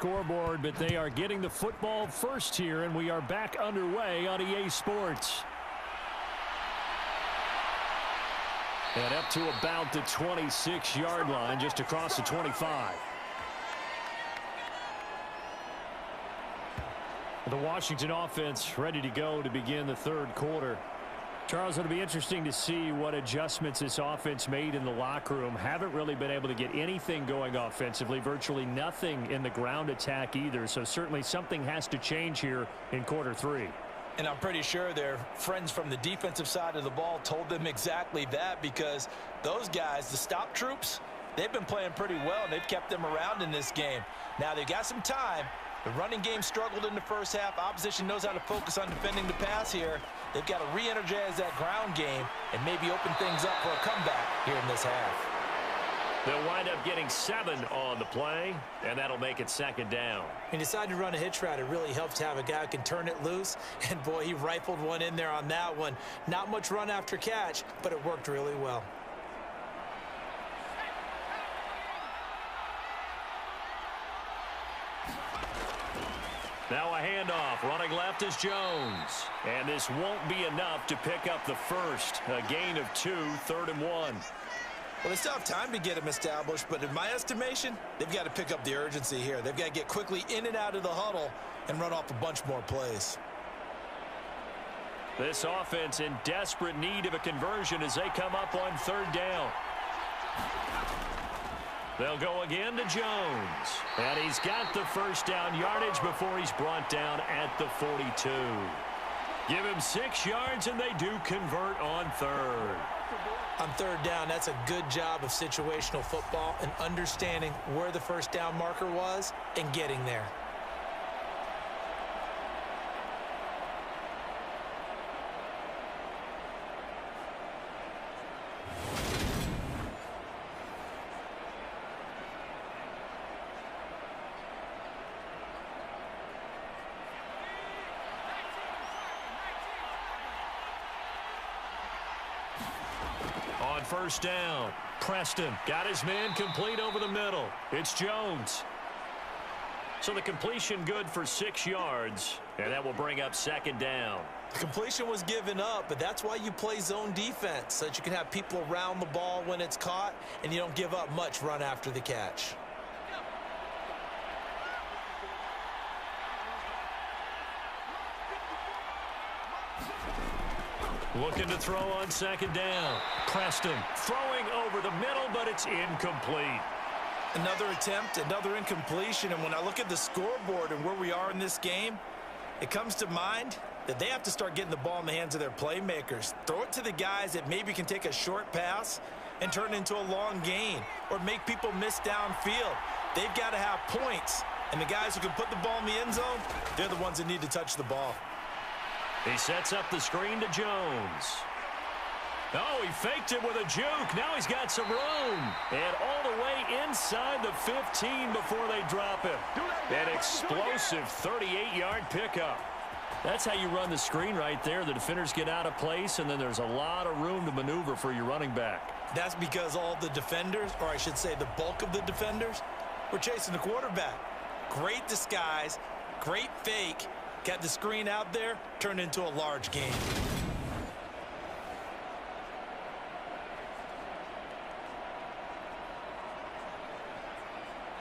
scoreboard, but they are getting the football first here, and we are back underway on EA Sports. And up to about the 26-yard line, just across the 25. The Washington offense ready to go to begin the third quarter. Charles, it'll be interesting to see what adjustments this offense made in the locker room. Haven't really been able to get anything going offensively, virtually nothing in the ground attack either. So certainly something has to change here in quarter three. And I'm pretty sure their friends from the defensive side of the ball told them exactly that, because those guys, the stop troops, they've been playing pretty well, and they've kept them around in this game. Now they've got some time. The running game struggled in the first half. Opposition knows how to focus on defending the pass here. They've got to re-energize that ground game and maybe open things up for a comeback here in this half. They'll wind up getting 7 on the play, and that'll make it second down. He decided to run a hitch route. It really helps to have a guy who can turn it loose. And, boy, he rifled one in there on that one. Not much run after catch, but it worked really well. Now a handoff. Running left is Jones. And this won't be enough to pick up the first. A gain of 2, 3rd and 1. Well, they still have time to get him established, but in my estimation, they've got to pick up the urgency here. They've got to get quickly in and out of the huddle and run off a bunch more plays. This offense in desperate need of a conversion as they come up on 3rd down. They'll go again to Jones. And he's got the first down yardage before he's brought down at the 42. Give him 6 yards, and they do convert on 3rd. On 3rd down, that's a good job of situational football and understanding where the first down marker was and getting there. On 1st down, Preston got his man complete over the middle. It's Jones. So the completion good for 6 yards, and that will bring up 2nd down. The completion was given up, but that's why you play zone defense, so that you can have people around the ball when it's caught, and you don't give up much run after the catch. Looking to throw on 2nd down. Preston throwing over the middle, but it's incomplete. Another attempt, another incompletion, and when I look at the scoreboard and where we are in this game, it comes to mind that they have to start getting the ball in the hands of their playmakers. Throw it to the guys that maybe can take a short pass and turn it into a long gain or make people miss downfield. They've got to have points, and the guys who can put the ball in the end zone, they're the ones that need to touch the ball. He sets up the screen to Jones. Oh, he faked it with a juke. Now he's got some room. And all the way inside the 15 before they drop him. An explosive 38-yard pickup. That's how you run the screen right there. The defenders get out of place, and then there's a lot of room to maneuver for your running back. That's because all the defenders, or I should say the bulk of the defenders, were chasing the quarterback. Great disguise, great fake. Got the screen out there, turned into a large gain.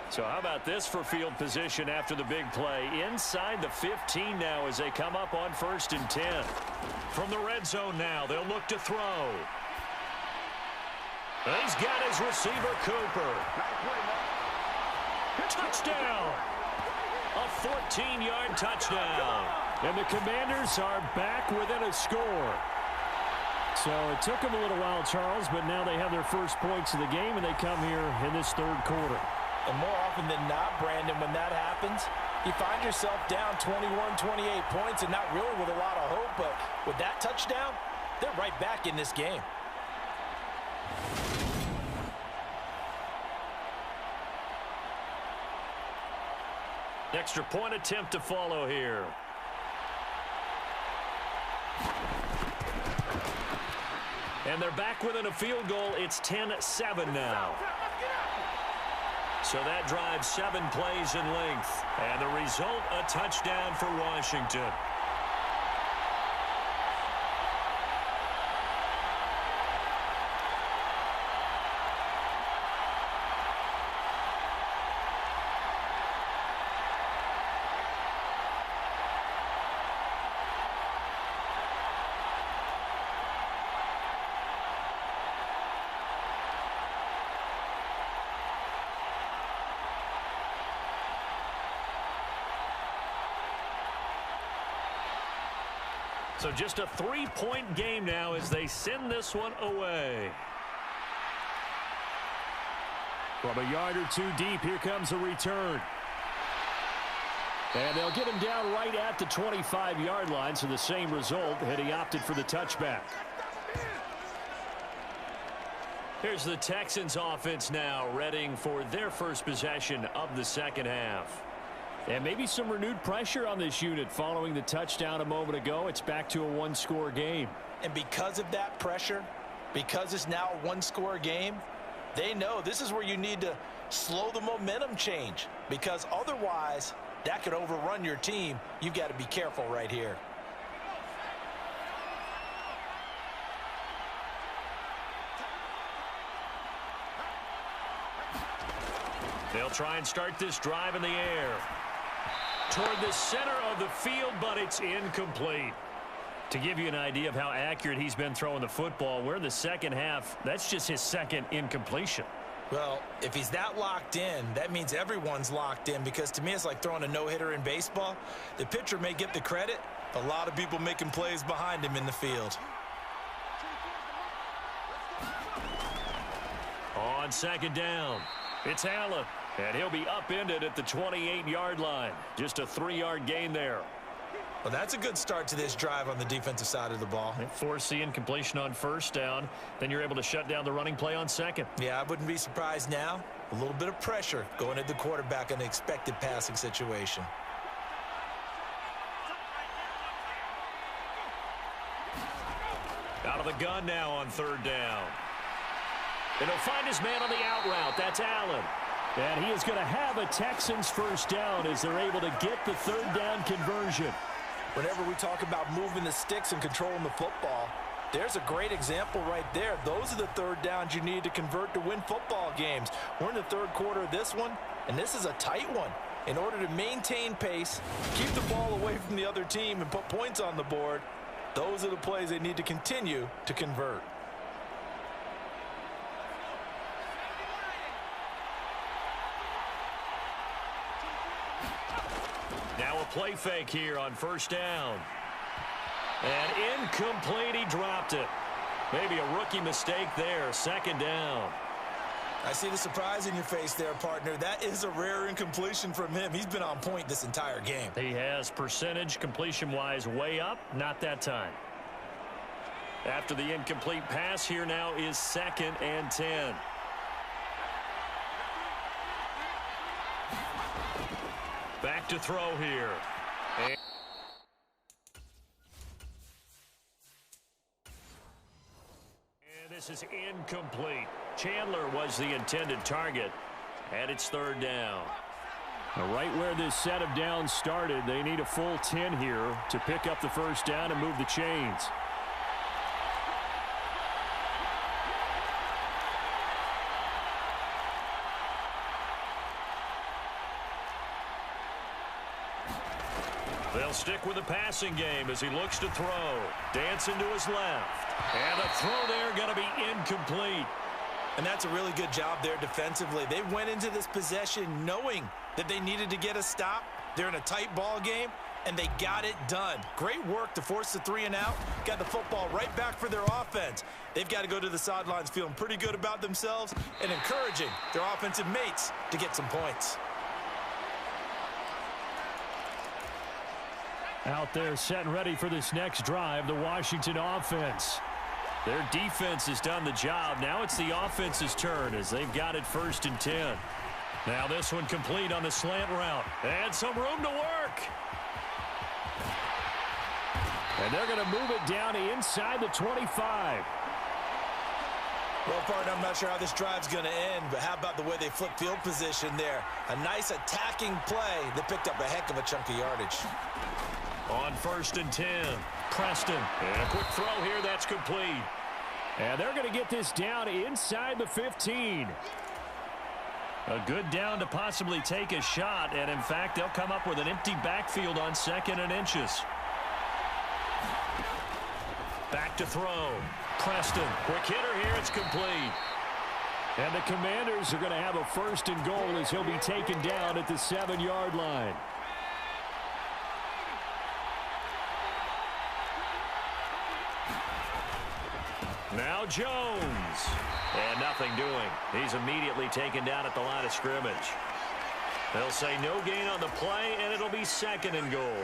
So how about this for field position after the big play? Inside the 15 now as they come up on 1st and 10. From the red zone now, they'll look to throw. He's got his receiver, Cooper. Touchdown! A 14-yard touchdown. And the Commanders are back within a score. So it took them a little while, Charles, but now they have their first points of the game, and they come here in this 3rd quarter. And more often than not, Brandon, when that happens, you find yourself down 21, 28 points and not really with a lot of hope, but with that touchdown, they're right back in this game. Extra point attempt to follow here. And they're back within a field goal. It's 10-7 now. So that drives 7 plays in length. And the result, a touchdown for Washington. So just a 3-point game now as they send this one away. From a yard or two deep, here comes a return. And they'll get him down right at the 25-yard line, so the same result had he opted for the touchback. Here's the Texans offense now, readying for their first possession of the second half. And maybe some renewed pressure on this unit following the touchdown a moment ago. It's back to a one-score game. And because of that pressure, because it's now a one-score game, they know this is where you need to slow the momentum change, because otherwise that could overrun your team. You've got to be careful right here. They'll try and start this drive in the air. Toward the center of the field, but it's incomplete. To give you an idea of how accurate he's been throwing the football, we're in the second half. That's just his second incompletion. Well, if he's that locked in, that means everyone's locked in, because to me it's like throwing a no-hitter in baseball. The pitcher may get the credit, a lot of people making plays behind him in the field. On second down, it's Allen. And he'll be upended at the 28-yard line. Just a 3-yard gain there. Well, that's a good start to this drive on the defensive side of the ball. Force the incompletion on first down. Then you're able to shut down the running play on second. Yeah, I wouldn't be surprised now. A little bit of pressure going at the quarterback in an expected passing situation. Out of the gun now on third down. And he'll find his man on the out route. That's Allen. And he is going to have a Texans first down as they're able to get the third down conversion. Whenever we talk about moving the sticks and controlling the football, there's a great example right there. Those are the third downs you need to convert to win football games. We're in the third quarter of this one, and this is a tight one. In order to maintain pace, keep the ball away from the other team, and put points on the board, those are the plays they need to continue to convert. Now a play fake here on first down. And incomplete, he dropped it. Maybe a rookie mistake there, second down. I see the surprise in your face there, partner. That is a rare incompletion from him. He's been on point this entire game. He has percentage completion-wise way up, not that time. After the incomplete pass, here now is 2nd and 10. Back to throw here. And this is incomplete. Chandler was the intended target, and it's third down. Now, right where this set of downs started, they need a full 10 here to pick up the first down and move the chains. They'll stick with the passing game as he looks to throw. Dancing to his left. And the throw there going to be incomplete. And that's a really good job there defensively. They went into this possession knowing that they needed to get a stop. They're in a tight ball game, and they got it done. Great work to force the 3 and out. Got the football right back for their offense. They've got to go to the sidelines feeling pretty good about themselves and encouraging their offensive mates to get some points. Out there set and ready for this next drive, the Washington offense. Their defense has done the job. Now it's the offense's turn as they've got it 1st and 10. Now this one complete on the slant route. And some room to work. And they're going to move it down to inside the 25. Well, partner, I'm not sure how this drive's going to end, but how about the way they flip field position there? A nice attacking play that picked up a heck of a chunk of yardage. On 1st and 10, Preston. And a quick throw here, that's complete. And they're going to get this down inside the 15. A good down to possibly take a shot, and in fact, they'll come up with an empty backfield on 2nd and inches. Back to throw. Preston, quick hitter here, it's complete. And the Commanders are going to have a 1st and goal as he'll be taken down at the 7-yard line. Now Jones. And nothing doing. He's immediately taken down at the line of scrimmage. They'll say no gain on the play, and it'll be 2nd and goal.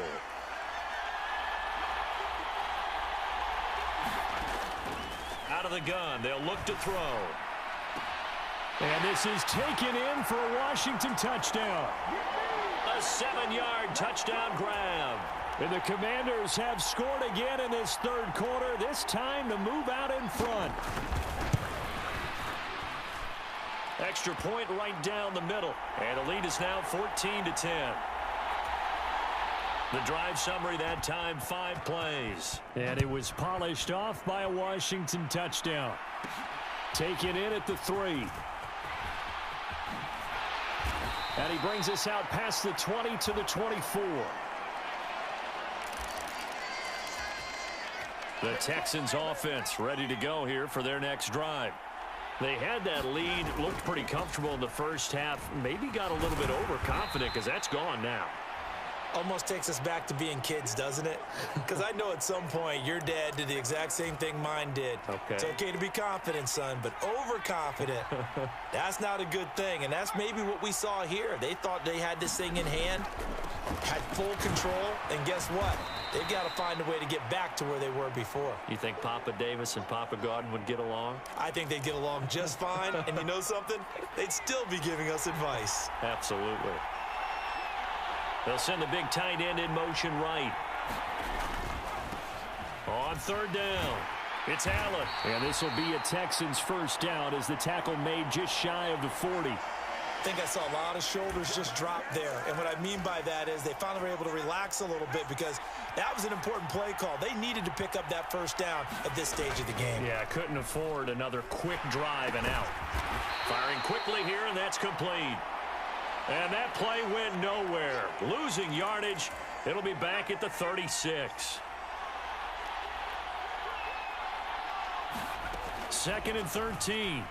Out of the gun, they'll look to throw. And this is taken in for a Washington touchdown. A 7-yard touchdown grab. And the Commanders have scored again in this 3rd quarter, this time to move out in front. Extra point right down the middle. And the lead is now 14-10. The drive summary that time, 5 plays. And it was polished off by a Washington touchdown. Taken in at the 3. And he brings us out past the 20 to the 24. The Texans offense ready to go here for their next drive. They had that lead, looked pretty comfortable in the first half, maybe got a little bit overconfident because that's gone now. Almost takes us back to being kids, doesn't it? Because I know at some point your dad did the exact same thing mine did. Okay. It's okay to be confident, son, but overconfident, that's not a good thing. And that's maybe what we saw here. They thought they had this thing in hand, had full control, and guess what? They've got to find a way to get back to where they were before. You think Papa Davis and Papa Godin would get along? I think they'd get along just fine. And you know something? They'd still be giving us advice. Absolutely. They'll send the big tight end in motion right. On 3rd down, it's Allen. And this will be a Texans 1st down as the tackle made just shy of the 40. I think I saw a lot of shoulders just drop there. And what I mean by that is they finally were able to relax a little bit because that was an important play call. They needed to pick up that 1st down at this stage of the game. Yeah, couldn't afford another quick drive and out. Firing quickly here, and that's complete. And that play went nowhere. Losing yardage. It'll be back at the 36. 2nd and 13.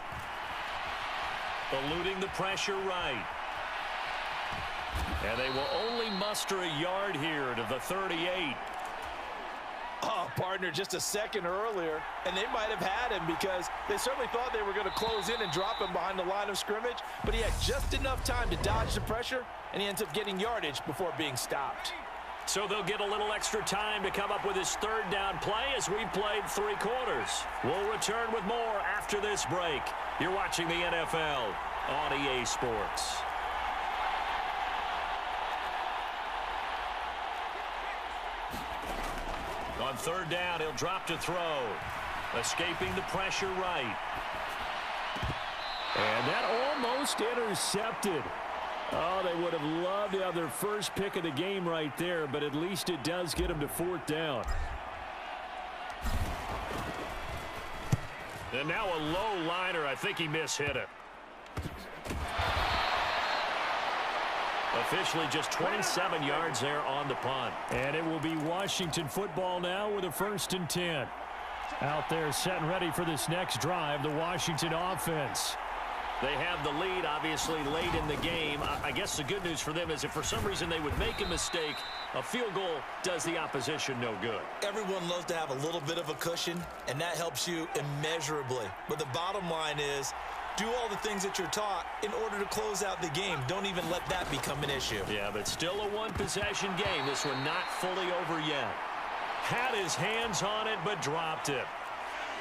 Eluding the pressure right. And they will only muster a yard here to the 38. Oh, partner, just a second earlier, and they might have had him because they certainly thought they were going to close in and drop him behind the line of scrimmage, but he had just enough time to dodge the pressure, and he ends up getting yardage before being stopped. So they'll get a little extra time to come up with his 3rd down play as we played 3 quarters. We'll return with more after this break. You're watching the NFL on EA Sports. On 3rd down, he'll drop to throw. Escaping the pressure right. And that almost intercepted. Oh, they would have loved to have their first pick of the game right there, but at least it does get them to 4th down. And now a low liner. I think he mishit it. Officially just 27 yards there on the punt. And it will be Washington football now with a 1st and 10. Out there set and ready for this next drive, the Washington offense. They have the lead, obviously, late in the game. I guess the good news for them is if for some reason they would make a mistake, a field goal does the opposition no good. Everyone loves to have a little bit of a cushion, and that helps you immeasurably. But the bottom line is, do all the things that you're taught in order to close out the game. Don't even let that become an issue. Yeah, but still a one-possession game. This one not fully over yet. Had his hands on it, but dropped it.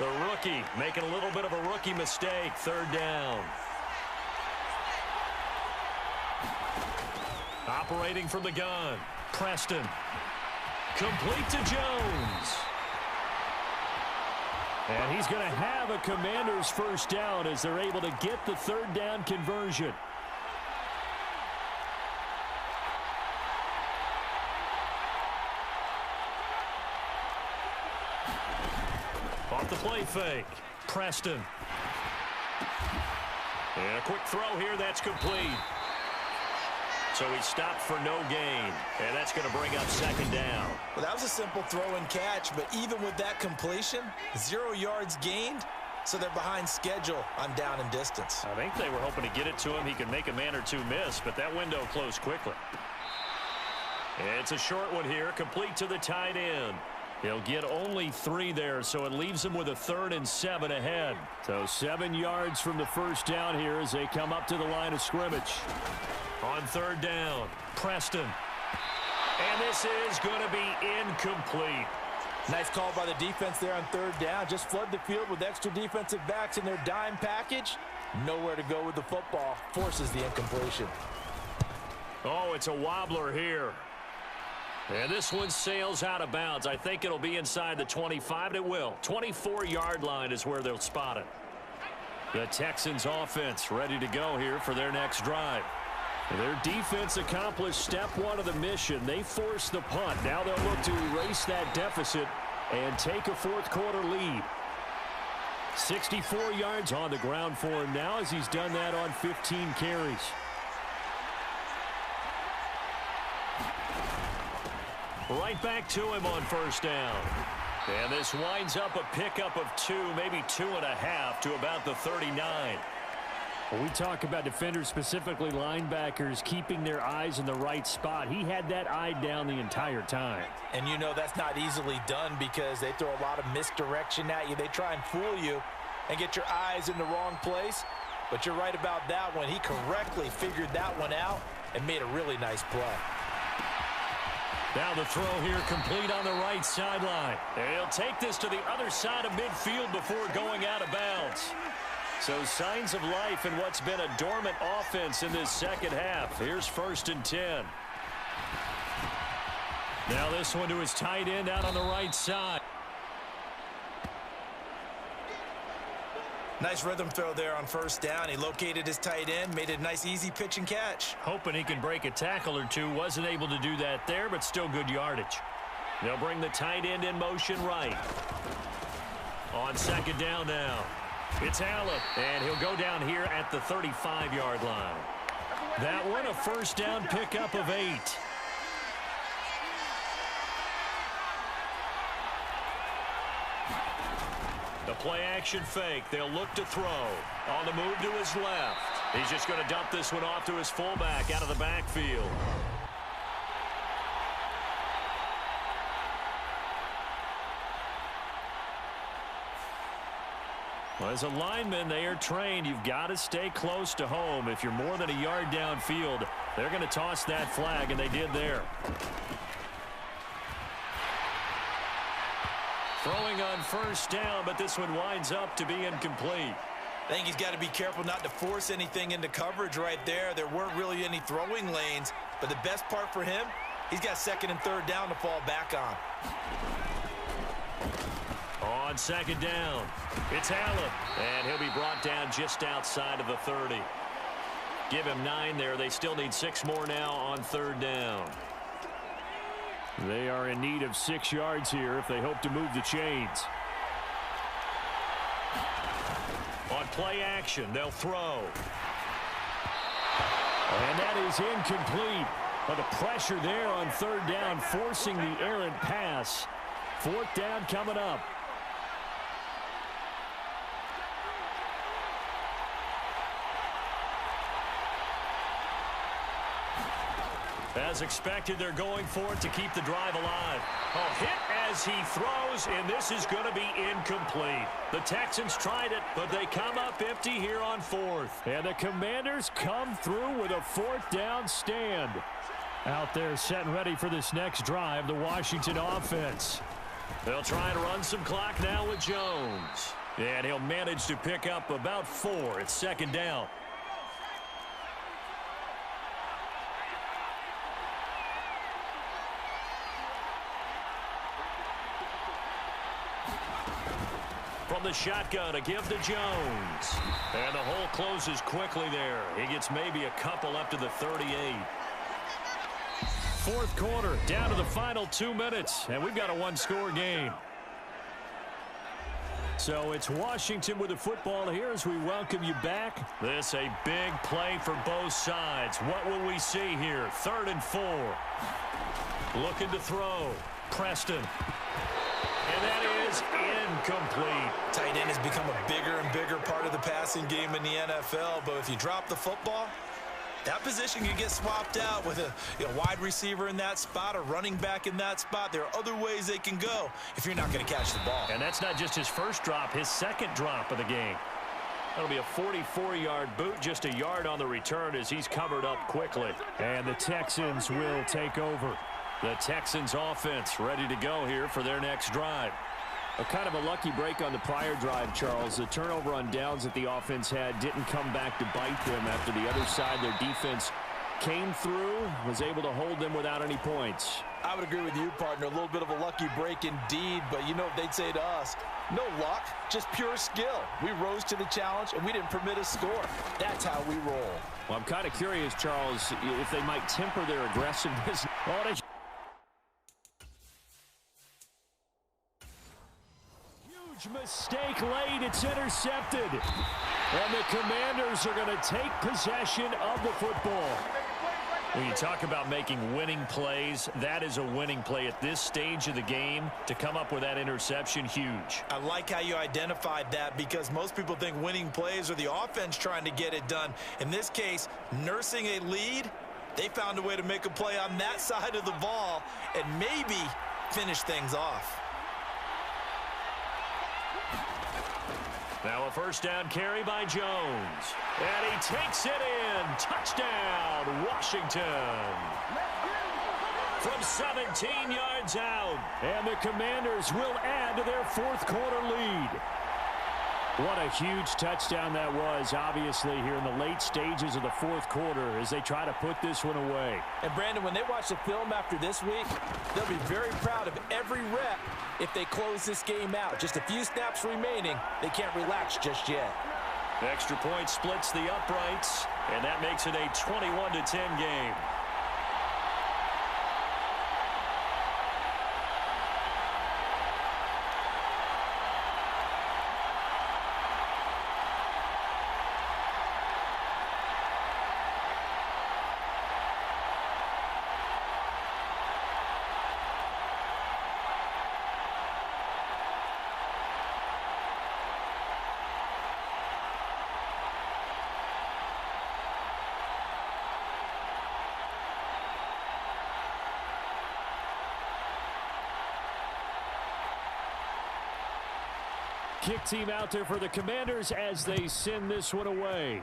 The rookie making a little bit of a rookie mistake. 3rd down. Operating from the gun. Preston. Complete to Jones. And he's going to have a Commanders first down as they're able to get the third down conversion. Off the play fake. Preston. And a quick throw here. That's complete. So he stopped for no gain. And that's going to bring up second down. Well, that was a simple throw and catch, but even with that completion, 0 yards gained, so they're behind schedule on down and distance. I think they were hoping to get it to him. He could make a man or two miss, but that window closed quickly. It's a short one here, complete to the tight end. He'll get only 3 there, so it leaves him with a 3rd and 7 ahead. So 7 yards from the first down here as they come up to the line of scrimmage. On third down, Preston. And this is going to be incomplete. Nice call by the defense there on third down. Just flood the field with extra defensive backs in their dime package. Nowhere to go with the football. Forces the incompletion. Oh, it's a wobbler here. And this one sails out of bounds. I think it'll be inside the 25, and it will. 24-yard line is where they'll spot it. The Texans offense ready to go here for their next drive. Their defense accomplished step 1 of the mission. They forced the punt. Now they'll look to erase that deficit and take a fourth-quarter lead. 64 yards on the ground for him now as he's done that on 15 carries. Right back to him on first down. And this winds up a pickup of 2, maybe 2.5 to about the 39. When we talk about defenders, specifically linebackers, keeping their eyes in the right spot, he had that eye down the entire time. And you know that's not easily done because they throw a lot of misdirection at you. They try and fool you and get your eyes in the wrong place. But you're right about that one. He correctly figured that one out and made a really nice play. Now the throw here complete on the right sideline. And he'll take this to the other side of midfield before going out of bounds. So signs of life in what's been a dormant offense in this second half. Here's 1st and 10. Now this one to his tight end out on the right side. Nice rhythm throw there on first down. He located his tight end, made a nice easy pitch and catch. Hoping he can break a tackle or two. Wasn't able to do that there, but still good yardage. They'll bring the tight end in motion right. On second down now. It's Allen, and he'll go down here at the 35-yard line. That one a first down pickup of 8. The play-action fake. They'll look to throw. On the move to his left. He's just going to dump this one off to his fullback out of the backfield. Well, as a lineman, they are trained. You've got to stay close to home. If you're more than a yard downfield, they're going to toss that flag, and they did there. Throwing on first down, but this one winds up to be incomplete. I think he's got to be careful not to force anything into coverage right there. There weren't really any throwing lanes, but the best part for him, he's got 2nd and 3rd down to fall back on. On second down, it's Allen, and he'll be brought down just outside of the 30. Give him 9 there. They still need 6 more now on third down. They are in need of 6 yards here if they hope to move the chains. On play action, they'll throw. And that is incomplete. But the pressure there on third down, forcing the errant pass. 4th down coming up. As expected, they're going for it to keep the drive alive. A hit as he throws, and this is going to be incomplete. The Texans tried it, but they come up empty here on 4th. And the Commanders come through with a 4th down stand. Out there set and ready for this next drive, the Washington offense. They'll try to run some clock now with Jones. And he'll manage to pick up about 4. It's 2nd down. From the shotgun, a give to Jones. And the hole closes quickly there. He gets maybe a couple up to the 38. Fourth quarter, down to the final 2 minutes, and we've got a one-score game. So it's Washington with the football here as we welcome you back. This a big play for both sides. What will we see here? 3rd and 4. Looking to throw. Preston. And that is incomplete. Tight end has become a bigger and bigger part of the passing game in the NFL, but if you drop the football, that position can get swapped out with a wide receiver in that spot, a running back in that spot. There are other ways they can go if you're not going to catch the ball. And that's not just his first drop, his second drop of the game. That'll be a 44-yard boot, just a yard on the return as he's covered up quickly. And the Texans will take over. The Texans offense ready to go here for their next drive. A kind of a lucky break on the prior drive, Charles. The turnover on downs that the offense had didn't come back to bite them after the other side. Their defense came through, was able to hold them without any points. I would agree with you, partner. A little bit of a lucky break indeed, but you know what they'd say to us? No luck, just pure skill. We rose to the challenge, and we didn't permit a score. That's how we roll. Well, I'm kind of curious, Charles, if they might temper their aggressiveness. Mistake late. It's intercepted. And the Commanders are going to take possession of the football. When you talk about making winning plays, that is a winning play at this stage of the game. To come up with that interception, huge. I like how you identified that because most people think winning plays are the offense trying to get it done. In this case, nursing a lead, they found a way to make a play on that side of the ball and maybe finish things off. Now a first down carry by Jones. And he takes it in. Touchdown, Washington. From 17 yards out. And the Commanders will add to their fourth quarter lead. What a huge touchdown that was, obviously, here in the late stages of the fourth quarter as they try to put this one away. And, Brandon, when they watch the film after this week, they'll be very proud of every rep if they close this game out. Just a few snaps remaining. They can't relax just yet. Extra point splits the uprights, and that makes it a 21-10 game. Kick team out there for the Commanders as they send this one away.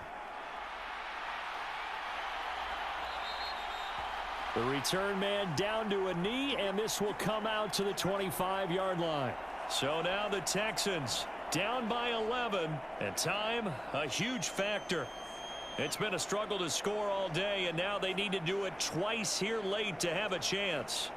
The return man down to a knee, and this will come out to the 25-yard line. So now the Texans down by 11, and time, a huge factor. It's been a struggle to score all day, and now they need to do it twice here late to have a chance.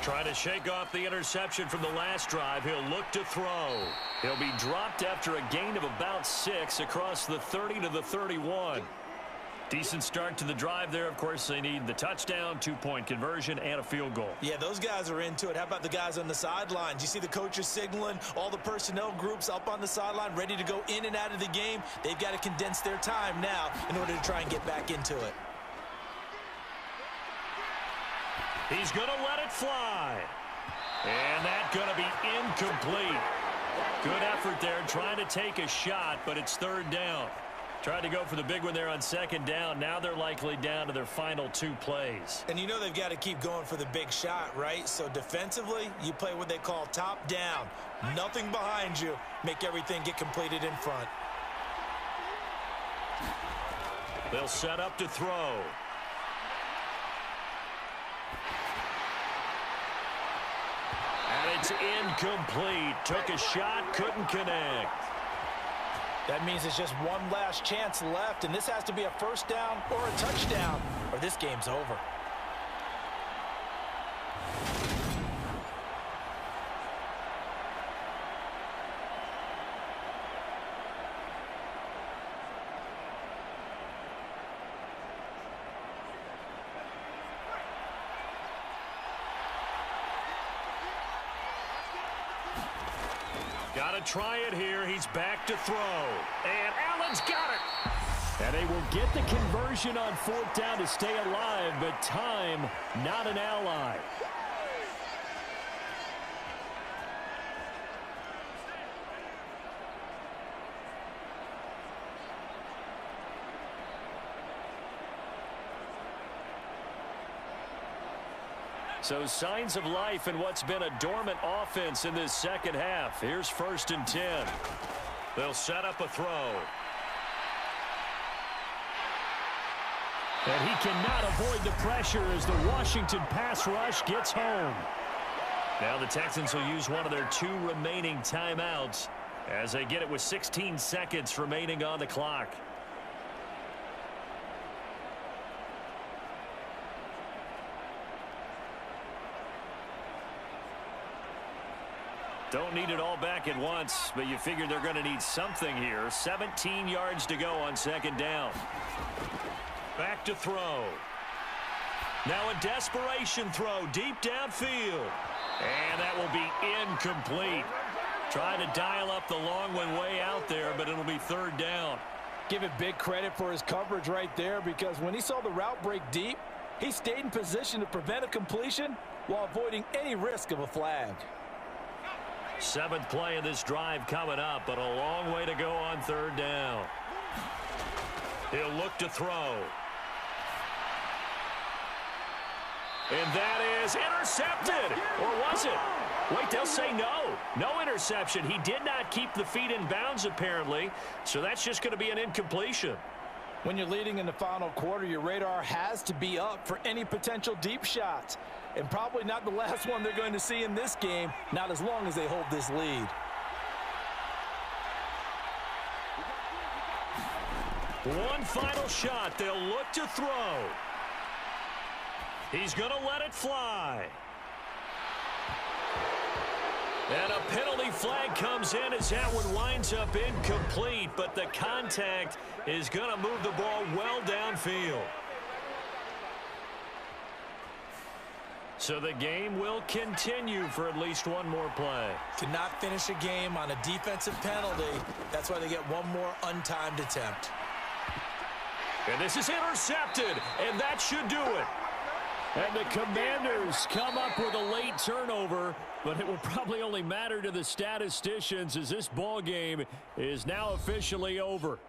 Trying to shake off the interception from the last drive. He'll look to throw. He'll be dropped after a gain of about 6 across the 30 to the 31. Decent start to the drive there. Of course, they need the touchdown, 2-point conversion, and a field goal. Yeah, those guys are into it. How about the guys on the sidelines? You see the coaches signaling, all the personnel groups up on the sideline, ready to go in and out of the game. They've got to condense their time now in order to try and get back into it. He's going to let it fly. And that's going to be incomplete. Good effort there trying to take a shot, but it's third down. Tried to go for the big one there on second down. Now they're likely down to their final 2 plays. And you know they've got to keep going for the big shot, right? So defensively, you play what they call top down. Nothing behind you. Make everything get completed in front. They'll set up to throw. it's incomplete. Took a shot, couldn't connect. That means it's just one last chance left, and this has to be a first down or a touchdown, or this game's over. Got to try it here. He's back to throw. And Allen's got it. And they will get the conversion on fourth down to stay alive, but time not an ally. So signs of life in what's been a dormant offense in this second half. Here's 1st and 10. They'll set up a throw. And he cannot avoid the pressure as the Washington pass rush gets home. Now the Texans will use one of their 2 remaining timeouts as they get it with 16 seconds remaining on the clock. Don't need it all back at once, but you figure they're going to need something here. 17 yards to go on 2nd down. Back to throw. Now a desperation throw deep downfield. And that will be incomplete. Trying to dial up the long one way out there, but it'll be 3rd down. Give it big credit for his coverage right there, because when he saw the route break deep, he stayed in position to prevent a completion while avoiding any risk of a flag. 7th play of this drive coming up, but a long way to go on 3rd down. He'll look to throw. And that is intercepted. Or was it? Wait, they'll say no. No interception. He did not keep the feet in bounds, apparently. So that's just going to be an incompletion. When you're leading in the final quarter, your radar has to be up for any potential deep shots. And probably not the last one they're going to see in this game, not as long as they hold this lead. One final shot. They'll look to throw. He's going to let it fly. And a penalty flag comes in as that one winds up incomplete, but the contact is going to move the ball well downfield. So the game will continue for at least one more play. Cannot finish a game on a defensive penalty. That's why they get one more untimed attempt. And this is intercepted, and that should do it. And the Commanders come up with a late turnover, but it will probably only matter to the statisticians as this ball game is now officially over.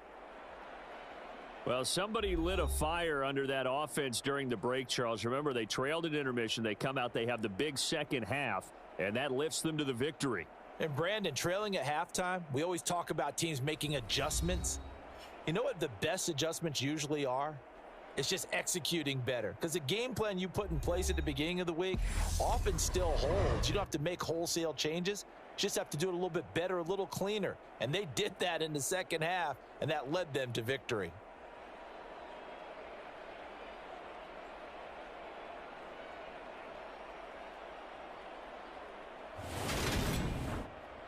Well, somebody lit a fire under that offense during the break, Charles. Remember, they trailed at intermission. They come out, they have the big second half, and that lifts them to the victory. And, Brandon, trailing at halftime, we always talk about teams making adjustments. You know what the best adjustments usually are? It's just executing better. Because the game plan you put in place at the beginning of the week often still holds. You don't have to make wholesale changes. You just have to do it a little bit better, a little cleaner. And they did that in the second half, and that led them to victory.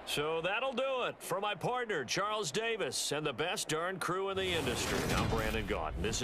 So that'll do it for my partner, Charles Davis, and the best darn crew in the industry. I'm Brandon Gaudin. This is